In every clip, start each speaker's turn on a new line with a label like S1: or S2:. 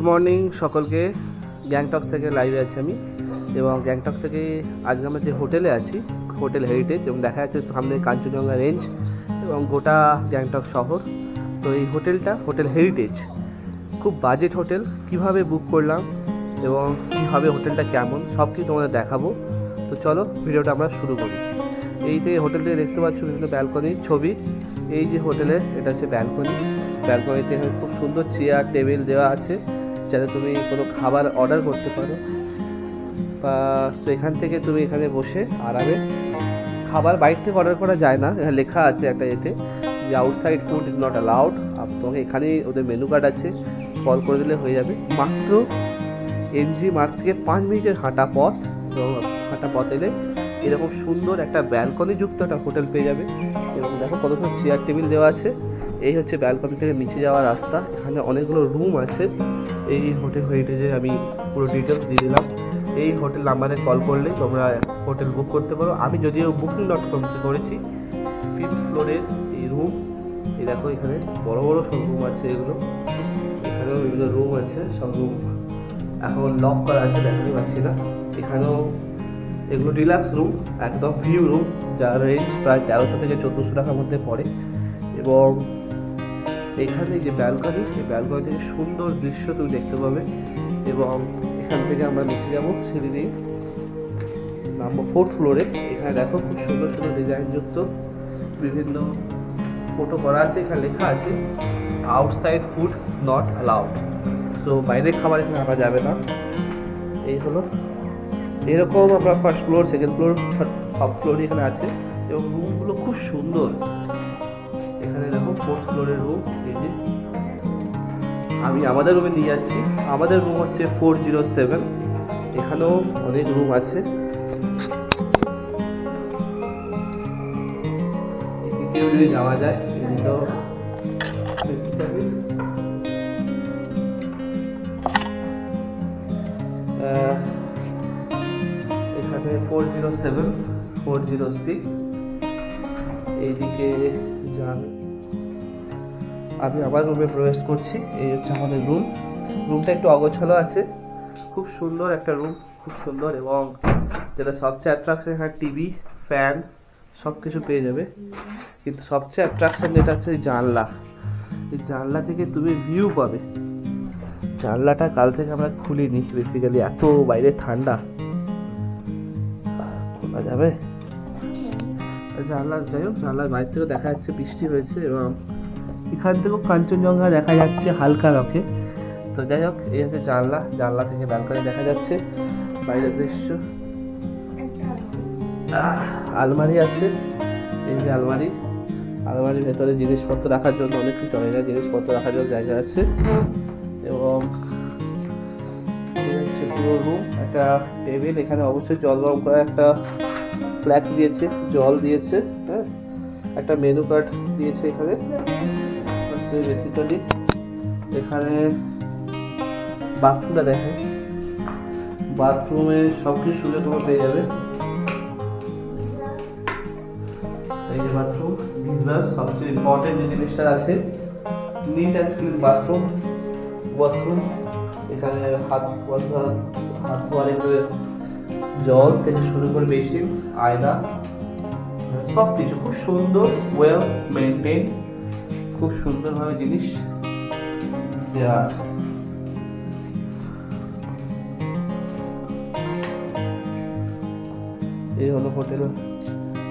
S1: Morning সকলকে। গ্যাংটক থেকে লাইভে আছি আমি, এবং গ্যাংটক থেকে আজকে আমরা যে হোটেলে আছি, হোটেল হেরিটেজ, এবং দেখা যাচ্ছে সামনে কাঞ্চনজঙ্ঘা রেঞ্জ এবং গোটা গ্যাংটক শহর। তো এই হোটেলটা হোটেল হেরিটেজ, খুব বাজেট হোটেল। কিভাবে বুক করলাম এবং কীভাবে হোটেলটা কেমন সব কিছু তোমাদের দেখাবো। তো চলো ভিডিওটা আমরা শুরু করি। এই যে হোটেল থেকে দেখতে পাচ্ছ বিভিন্ন ব্যালকনির ছবি। এই যে হোটেলের এটা হচ্ছে ব্যালকনিতে এখানে খুব সুন্দর চেয়ার টেবিল দেওয়া আছে, যাতে তুমি কোনো খাবার অর্ডার করতে পারো, বা তো এখান থেকে তুমি এখানে বসে আরামে খাবার বাইরে থেকে অর্ডার করা যায় না। এখানে লেখা আছে একটা এতে যে outside food is not allowed. তোমাকে এখানেই ওদের মেনু কার্ড আছে, কল করে দিলে হয়ে যাবে। মাত্র এমজি মার্গ থেকে 5 মিনিটের হাঁটা পথ, এবং হাঁটা পথ এলে এরকম সুন্দর একটা ব্যালকনি যুক্ত একটা হোটেল পেয়ে যাবে। এবং দেখো কত সুন্দর চেয়ার টেবিল দেওয়া আছে। এই হচ্ছে ব্যালকনি থেকে নিচে যাওয়ার রাস্তা। এখানে অনেকগুলো রুম আছে। এই হোটেল হেরিটেজে আমি পুরো ডিটেলস দিয়ে দিলাম। এই হোটেল নাম্বারে কল করলে তোমরা হোটেল বুক করতে পারো। আমি যদিও booking.com থেকে করেছি। 5th ফ্লোরের এই রুম। এই দেখো এখানে বড় বড় সব রুম আছে। এগুলো এখানেও বিভিন্ন রুম আছে, সব রুম এখন লক করা আছে, দেখাতে পাচ্ছি না। এখানেও এগুলো ডিলাক্স রুম, একদম ভিউ রুম, যার রেঞ্জ প্রায় 1300 থেকে 1400 টাকার মধ্যে পড়ে। এবং এখানে যে ব্যালকনি, এই ব্যালকনি থেকে সুন্দর দৃশ্য তুমি দেখতে পাবে। এবং এখান থেকে আমরা নিচে যাবো সিঁড়ি দিয়ে, নামবো 4th ফ্লোরে। এখানে দেখো খুব সুন্দর সুন্দর ডিজাইনযুক্ত বিভিন্ন ফটো করা আছে। এখানে লেখা আছে outside food not allowed. So বাইরের খাবার এখানে আনা যাবে না। এই হলো এরকম আমরা 1st ফ্লোর, 2nd ফ্লোর, সব ফ্লোরই এখানে আছে। এবং রুমগুলো খুব সুন্দর। এখানে দেখো 4th ফ্লোরের রুম। এই যে আমি আমাদের রুমে নিয়ে যাচ্ছি। আমাদের রুম হচ্ছে 407। এখানেও অনেক রুম আছে। এদিকেও যদি যাওয়া যায়, এদিকেও এখানে 407, 406। এইদিকে যাবে। আমি আমার রুমে প্রবেশ করছি। এই হচ্ছে আমাদের রুম। রুমটা একটু অগোছালো আছে। খুব সুন্দর একটা রুম, খুব সুন্দর। এবং যেটা সবচেয়ে অ্যাট্রাকশন, এখানে টিভি, ফ্যান সব কিছু পেয়ে যাবে। কিন্তু সবচেয়ে অ্যাট্রাকশন যেটা হচ্ছে এই জানলা। এই জানলা থেকে তুমি ভিউ পাবে। জানলাটা কাল থেকে আমরা খুলিনি, বেসিক্যালি এত বাইরে ঠান্ডা। খোলা যাবে জানলা? যাই হোক, জানলার বাইরে থেকে দেখা যাচ্ছে বৃষ্টি হয়েছে, এবং এখান থেকেও কাঞ্চনজঙ্ঘা দেখা যাচ্ছে হালকা রকে। তো যাই হোক, এই হচ্ছে জানলা। জানলা থেকে ব্যালকনি দেখা যাচ্ছে, বাইরের দৃশ্য। আলমারি আছে। এই যে আলমারির ভেতরে জিনিসপত্র রাখার জন্য অনেক কিছু, অনেক জিনিসপত্র রাখার জন্য জায়গা আছে। এবং এই হচ্ছে পুরো রুম। একটা টেবিল, এখানে অবশ্যই জল গরম করা একটা ফ্ল্যাক্স দিয়েছে, জল দিয়েছে, হ্যাঁ, একটা মেনু কার্ড দিয়েছে এখানে। বেসিক্যালি এখানে বাথরুমটা দেখে, বাথরুমে সব কিছু সুবিধা তোমার পেয়ে যাবে। এই যে বাথরুম, গিজার, সবচেয়ে ইম্পর্টেন্ট যে জিনিসটা আছে, neat and clean bathroom, washroom. এখানে হাত ধোয়ার জল থেকে শুরু করে বেসিন, আয়না, সব কিছু খুব সুন্দর, ওয়েল মেনটেন, খুব সুন্দরভাবে জিনিস দেওয়া আছে। এই হলো হোটেল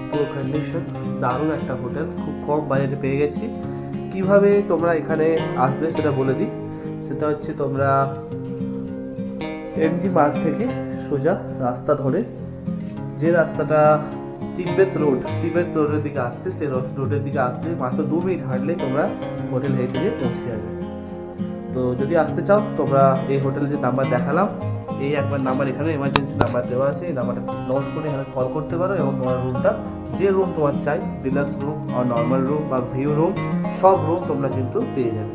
S1: পুরো কন্ডিশন। দারুণ একটা হোটেল, খুব কম বাজেটে পেয়ে গেছি। কিভাবে তোমরা এখানে আসবে সেটা বলে দিই। সেটা হচ্ছে তোমরা এমজি মার্গ থেকে সোজা রাস্তা ধরে, যে রাস্তাটা তিব্বত রোডের দিকে আসছে, সেই রোডের দিকে আসতে মাত্র 2 মিনিট হাঁটলে তোমরা হোটেল হেরিটেজে পৌঁছে যাবে। তো যদি আসতে চাও, তোমরা এই হোটেলের যে নাম্বার দেখালাম, এই একবার নাম্বার এখানে এমার্জেন্সি নাম্বার দেওয়া আছে, এই নাম্বারটা নোট করে এখানে কল করতে পারো। এবং তোমার রুমটা, যে রুম তোমার চাই, ডিলাক্স রুম আর নর্মাল রুম বা ভিউ রুম, সব রুম তোমরা কিন্তু পেয়ে যাবে।